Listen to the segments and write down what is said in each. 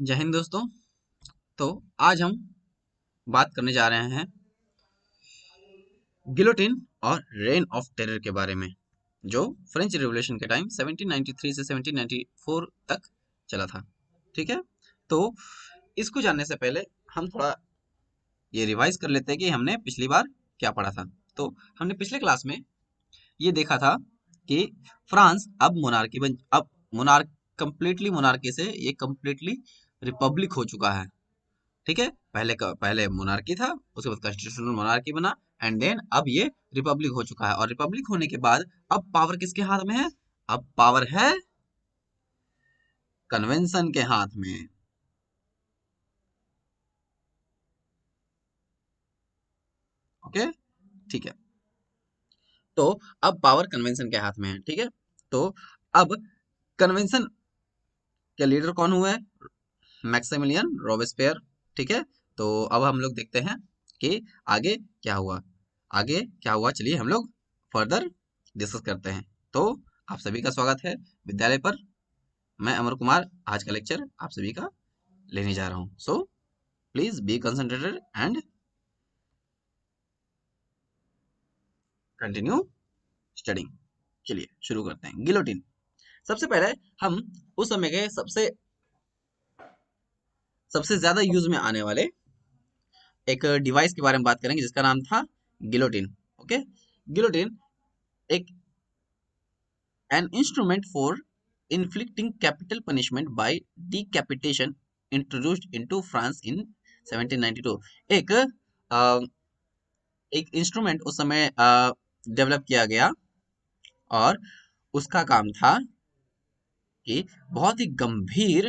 जय हिंद दोस्तों। तो आज हम बात करने जा रहे हैं गिलोटिन और रेन ऑफ टेरर के बारे में, जो फ्रेंच रिवॉल्यूशन के टाइम 1793 से 1794 तक चला था। ठीक है, तो इसको जानने से पहले हम थोड़ा ये रिवाइज कर लेते हैं कि हमने पिछली बार क्या पढ़ा था। तो हमने पिछले क्लास में ये देखा था कि फ्रांस अब मोनार्क कंप्लीटली मोनार्की से ये कंप्लीटली रिपब्लिक हो चुका है। ठीक है, पहले मोनार्की था, उसके बाद कॉन्स्टिट्यूशनल मोनार्की बना, एंड देन अब ये रिपब्लिक हो चुका है। और रिपब्लिक होने के बाद अब पावर किसके हाथ में है? अब पावर है कन्वेंशन के हाथ में। ओके, ठीक है। तो अब पावर कन्वेंशन के हाथ में है। ठीक है, तो अब कन्वेंशन के लीडर कौन हुए? Maximilien Robespierre. ठीक है, तो अब हम लोग देखते हैं कि आगे क्या हुआ। चलिए हम लोग फर्दर डिस्कस करते हैं। तो आप सभी का स्वागत है विद्यालय पर। मैं अमर कुमार आज का लेक्चर आप सभी का लेने जा रहा हूँ। So please be concentrated and continue studying. चलिए शुरू करते हैं। गिलोटिन, सबसे पहले हम उस समय के सबसे ज्यादा यूज में आने वाले एक डिवाइस के बारे में बात करेंगे जिसका नाम था गिलोटिन। ओके, गिलोटिन एक an instrument for inflicting capital punishment by decapitation introduced into France in 1792। अ, एक इंस्ट्रूमेंट उस समय डेवलप किया गया और उसका काम था कि बहुत ही गंभीर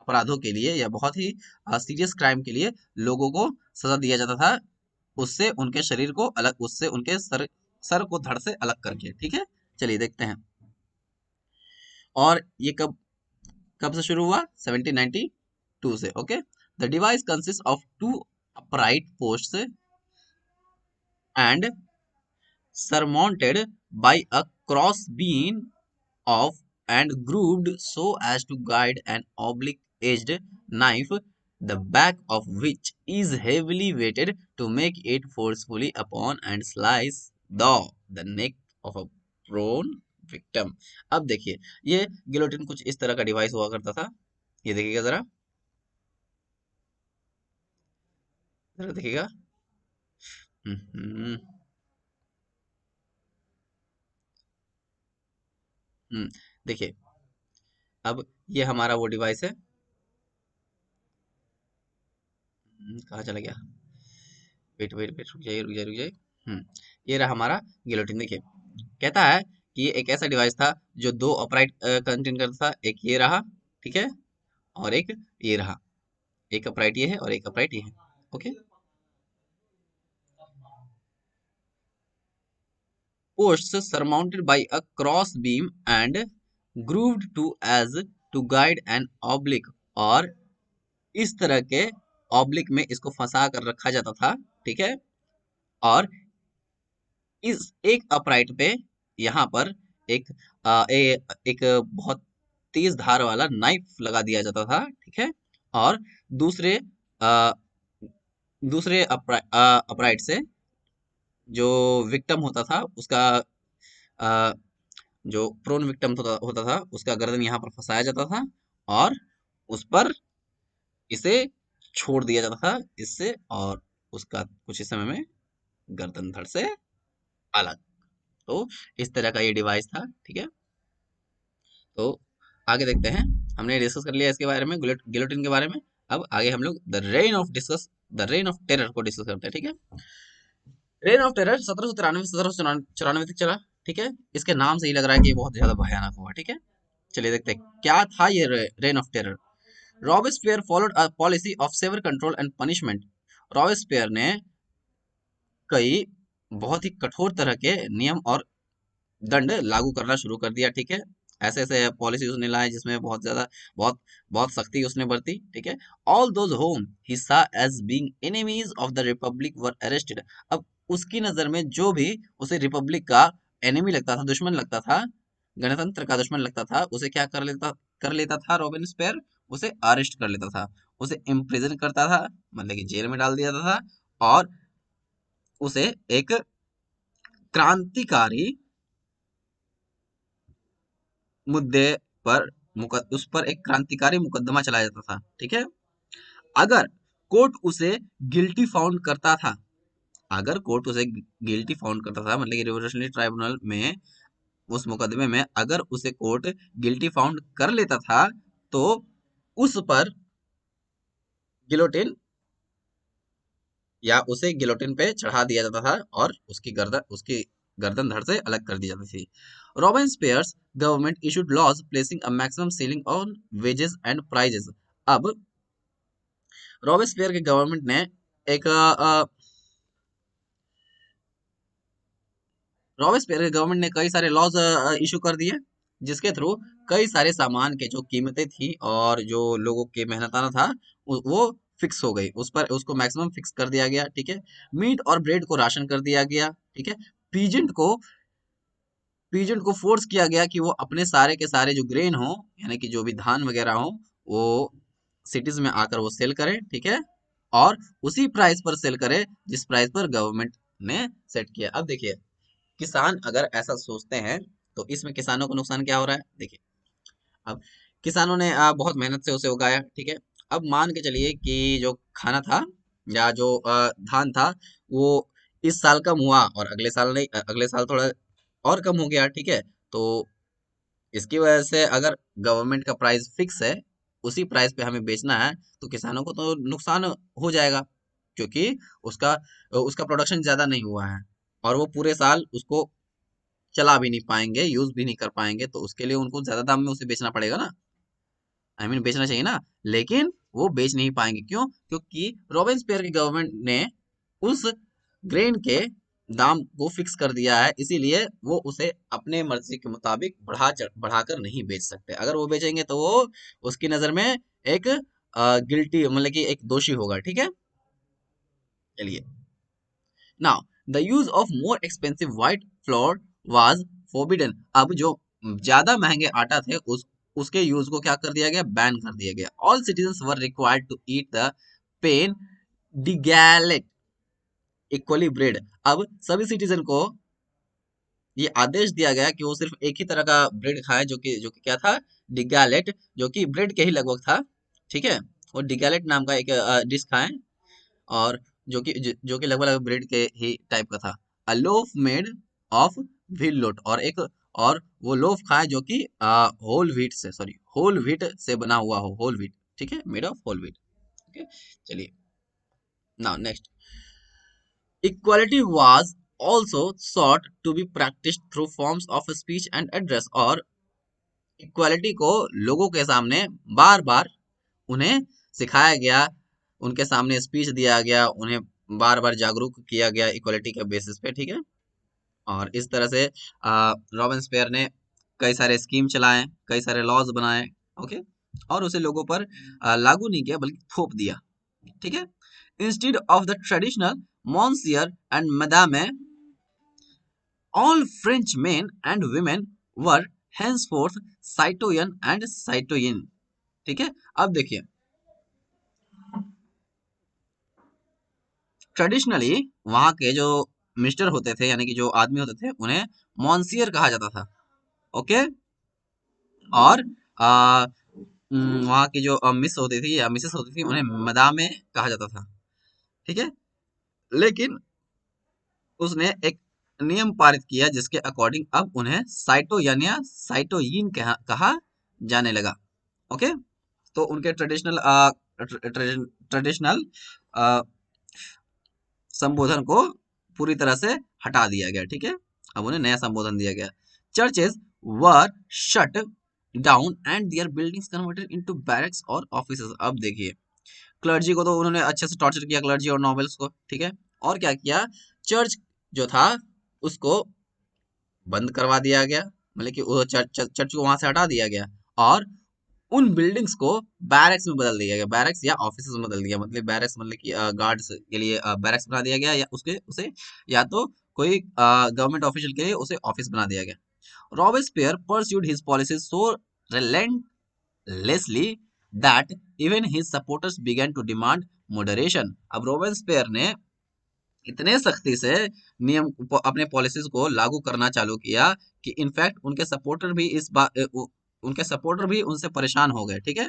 अपराधों के लिए या बहुत ही सीरियस क्राइम के लिए लोगों को सजा दिया जाता था, उससे उनके शरीर को अलग, उससे उनके सर को धड़ से अलग करके। ठीक है, चलिए देखते हैं। और ये कब कब से शुरू हुआ? 1792 से। Okay, the device consist of two upright posts and surmounted by a cross beam of and grooved so as to guide an oblique-edged knife, the back of which is heavily weighted to make it forcefully upon and slice the neck of a prone victim। अब देखिए, ये guillotine कुछ इस तरह का device हुआ करता था। ये देखिएगा जरा, जरा देखिएगा। हम्म, देखिए, अब ये हमारा वो डिवाइस है। कहाँ चला गया? वेट वेट वेट, रुक जाइए रुक जाइए रुक जाइए। ये रहा हमारा गिलोटिन। देखिए, कहता है कि ये एक ऐसा डिवाइस था जो दो अपराइट कंटेन करता था। एक ये रहा, ठीक है, और एक ये रहा। एक अपराइट ये है और एक अपराइट ये है। Okay, posts surmounted by a cross beam and grooved to as to guide an oblique। और इस तरह के ऑब्लिक में इसको फंसा कर रखा जाता था। ठीक है, और इस एक अपराइट पे यहाँ पर एक एक बहुत तेज धार वाला नाइफ लगा दिया जाता था। ठीक है, और दूसरे आ, दूसरे अपराइट से जो विक्टिम होता था उसका आ, जो प्रोन विक्टिम होता था उसका गर्दन यहाँ पर फंसाया जाता था और उस पर इसे छोड़ दिया जाता था इससे, और उसका कुछ ही समय में गर्दन धड़ से अलग। तो इस तरह का ये डिवाइस था। ठीक है, तो आगे देखते हैं। हमने डिस्कस कर लिया इसके बारे में, गिलोटिन के बारे में। अब आगे हम लोग द रेन ऑफ टेरर को डिस्कस करते हैं। ठीक है, रेन ऑफ टेरर 1793 से 1794 तक चला। ठीक है, इसके नाम से ही लग रहा है कि ये बहुत ज्यादा भयानक हुआ। ठीक है, चलिए देखते हैं क्या था ये reign of terror. Robespierre followed a policy of severe control and punishment. Robespierre ने कई बहुत ही कठोर तरह के नियम और दंड लागू करना शुरू कर दिया। ठीक है, ऐसे ऐसे पॉलिसी उसने लाए जिसमें बहुत बहुत सख्ती उसने बरती। ठीक है, all those whom he saw as being enemies of the republic were arrested. अब उसकी नजर में जो भी उसे रिपब्लिक का एनिमी लगता था, दुश्मन लगता था, गणतंत्र का दुश्मन लगता था, उसे क्या कर लेता था रॉबिन्सपेयर? उसे अरेस्ट कर लेता था, उसे इम्प्रिजन करता था, मतलब कि जेल में डाल दिया था, और उसे एक क्रांतिकारी मुद्दे पर उस पर एक क्रांतिकारी मुकदमा चलाया जाता था, ठीक है। अगर कोर्ट उसे गिल्टी फाउंड करता था, अगर कोर्ट उसे गिल्टी फाउंड करता था, मतलब कि रिवोल्यूशनरी ट्राइब्यूनल में उस मुकदमे में अगर उसे कोर्ट गिल्टी फाउंड कर लेता था, तो उस पर गिलोटिन या उसे गिलोटिन पे चढ़ा दिया जाता था और उसकी गर्दन धड़ से अलग कर दी जाती थी। Robespierre's government issued laws placing a maximum ceiling on wages and prices. अब रॉबिन्सपियर के गवर्नमेंट ने एक रॉबिन्सपियर के गवर्नमेंट ने कई सारे लॉज इशू कर दिए, जिसके थ्रू कई सारे सामान के जो कीमतें थी और जो लोगों के मेहनताना था, वो फिक्स हो गई, उस पर उसको मैक्सिमम फिक्स कर दिया गया, ठीक है। मीट और ब्रेड को राशन कर दिया गया, ठीक है। पीजेंट को पीजेंट को फोर्स किया गया कि वो अपने सारे के सारे जो ग्रेन हो, यानी कि जो भी धान वगैरह हो, वो सिटीज में आकर वो सेल करे, ठीक है, और उसी प्राइस पर सेल करे जिस प्राइस पर गवर्नमेंट ने सेट किया। अब देखिए, किसान अगर ऐसा सोचते हैं तो इसमें किसानों को नुकसान क्या हो रहा है, देखिए। अब किसानों ने बहुत मेहनत से उसे उगाया, ठीक है। अब मान के चलिए कि जो खाना था या जो धान था, वो इस साल कम हुआ और अगले साल नहीं, अगले साल थोड़ा और कम हो गया, ठीक है। तो इसकी वजह से अगर गवर्नमेंट का प्राइस फिक्स है, उसी प्राइस पे हमें बेचना है, तो किसानों को तो नुकसान हो जाएगा, क्योंकि उसका उसका प्रोडक्शन ज्यादा नहीं हुआ है और वो पूरे साल उसको चला भी नहीं पाएंगे, यूज भी नहीं कर पाएंगे, तो उसके लिए उनको ज्यादा दाम में उसे बेचना पड़ेगा ना, बेचना चाहिए ना। लेकिन वो बेच नहीं पाएंगे, क्यों? क्योंकि रॉबिन्सपियर की गवर्नमेंट ने उस ग्रेन के दाम को फिक्स कर दिया है, इसीलिए वो उसे अपने मर्जी के मुताबिक बढ़ाकर नहीं बेच सकते। अगर वो बेचेंगे तो वो उसकी नजर में एक गिल्टी, मतलब कि एक दोषी होगा, ठीक है। चलिए, now the use of more expensive white floor was forbidden. अब जो ज्यादा महंगे आटा थे, उसके यूज को क्या कर दिया गया, बैन कर दिया गया। All citizens were required to eat the पेन डिगैलेट इक्वली ब्रेड। अब सभी सिटीजन को ये आदेश दिया गया कि वो सिर्फ एक ही तरह का ब्रेड खाएं, जो कि क्या था, डिगैलेट, जो कि ब्रेड के ही लगभग था, ठीक है। और डिगैलेट नाम का एक डिश खाएं, और जो कि लगभग ब्रेड के ही टाइप का था। अ लोफ मेड ऑफ व्हील लोट, और वो लोफ खाए जो कि होल व्हीट से बना हुआ हो, होल व्हीट, ठीक है, made of whole wheat, okay. चलिए, now next, equality was also sought to be practiced through forms of speech and address। और इक्वालिटी को लोगों के सामने बार बार उन्हें सिखाया गया, उनके सामने स्पीच दिया गया, उन्हें बार बार जागरूक किया गया इक्वालिटी के बेसिस पे, ठीक है। और इस तरह से रॉबिन्सपियर ने कई सारे स्कीम चलाए, कई सारे लॉज बनाए, ओके, और उसे लोगों पर लागू नहीं किया बल्कि थोप दिया, ठीक है। Instead of the traditional monsieur and madame, all French men and women were henceforth citoyen and citoyenne, ठीक है। अब देखिए, ट्रेडिशनली वहां के जो मिनिस्टर होते थे, यानी कि जो आदमी होते थे, उन्हें मॉन्सियर कहा जाता था, ओके। और वहां की जो मिस होती थी या मिसेस होती थी, उन्हें मदामे कहा जाता था, ठीक है। लेकिन उसने एक नियम पारित किया जिसके अकॉर्डिंग अब उन्हें साइटोयन या साइटोयिन कहा जाने लगा, ओके। तो उनके ट्रेडिशनल संबोधन को पूरी तरह से हटा दिया गया, ठीक है। अब उन्हें नया संबोधन दिया गया। Churches were shut down and their buildings converted into barracks और ऑफिसेज। अब देखिए, क्लर्जी को तो उन्होंने अच्छे से टॉर्चर किया, क्लर्जी और नॉवेल्स को, ठीक है। और क्या किया, चर्च जो था उसको बंद करवा दिया गया, मतलब कि वो चर्च को वहां से हटा दिया गया, और उन बिल्डिंग्स को बैरक्स में बदल दिया गया, बैरक्स या ऑफिस में बदल दिया। मतलब बैरक्स मतलब कि गार्ड्स के लिए बैरक्स बना दिया गया, या उसके उसे या तो कोई गवर्नमेंट ऑफिशियल के लिए उसे ऑफिस बना दिया गया। Robespierre pursued his policies so relentlessly that even his supporters began to demand moderation. अब रोबेस्पियर ने इतने सख्ती से नियम अपने पॉलिसीज को लागू करना चालू किया कि इनफैक्ट उनके सपोर्टर भी उनके सपोर्टर भी उनसे परेशान हो गए, ठीक है।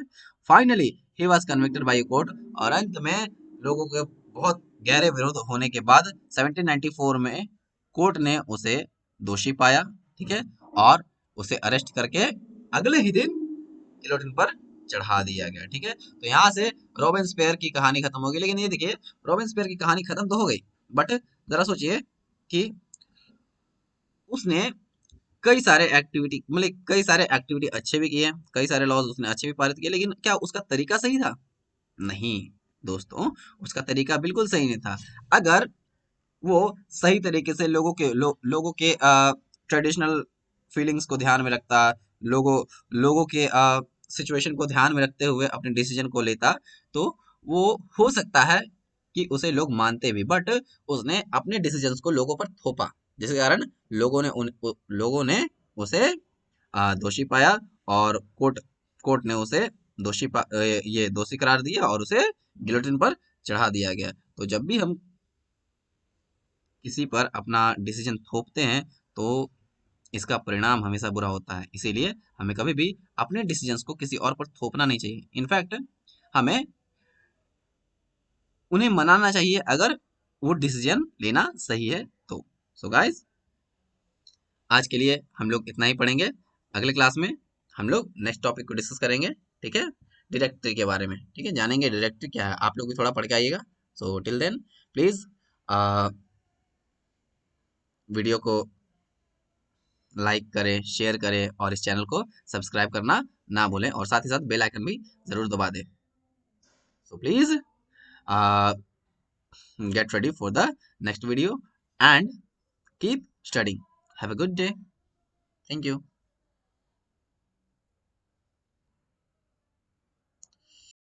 Finally he was convicted by court, और अंत में लोगों के बहुत गहरे विरोध होने के बाद 1794 में कोर्ट ने उसे दोषी पाया, ठीक है, और उसे अरेस्ट करके अगले ही दिन गिलोटिन पर चढ़ा दिया गया, ठीक है। तो यहाँ से रॉबिन्सपेयर की कहानी खत्म हो गई। लेकिन ये देखिए, रॉबिन्सपेयर की कहानी खत्म तो हो गई, बट जरा सोचिए कि उसने कई सारे एक्टिविटी अच्छे भी किए, कई सारे लॉज उसने अच्छे भी पारित किए, लेकिन क्या उसका तरीका सही था? नहीं दोस्तों, उसका तरीका बिल्कुल सही नहीं था। अगर वो सही तरीके से लोगों के ट्रेडिशनल फीलिंग्स को ध्यान में रखता, लोगों के सिचुएशन को ध्यान में रखते हुए अपने डिसीजन को लेता, तो वो हो सकता है कि उसे लोग मानते भी, बट उसने अपने डिसीजंस को लोगों पर थोपा, जिसके कारण लोगों ने उसे दोषी पाया, और कोर्ट ने उसे ये दोषी करार दिया और उसे गिलोटिन पर चढ़ा दिया गया। तो जब भी हम किसी पर अपना डिसीजन थोपते हैं, तो इसका परिणाम हमेशा बुरा होता है। इसीलिए हमें कभी भी अपने डिसीजंस को किसी और पर थोपना नहीं चाहिए। इनफैक्ट हमें उन्हें मनाना चाहिए अगर वो डिसीजन लेना सही है तो। सो गाइस, आज के लिए हम लोग इतना ही पढ़ेंगे। अगले क्लास में हम लोग नेक्स्ट टॉपिक को डिस्कस करेंगे, ठीक है, डायरेक्टरी के बारे में, ठीक है, जानेंगे डायरेक्टरी क्या है। आप लोग भी थोड़ा पढ़ के आइएगा। So till then please video को लाइक करें, शेयर करें, और इस चैनल को सब्सक्राइब करना ना भूलें, और साथ ही साथ बेल आइकन भी जरूर दबा दें। So please get ready for the next video and keep studying. Have a good day. Thank you.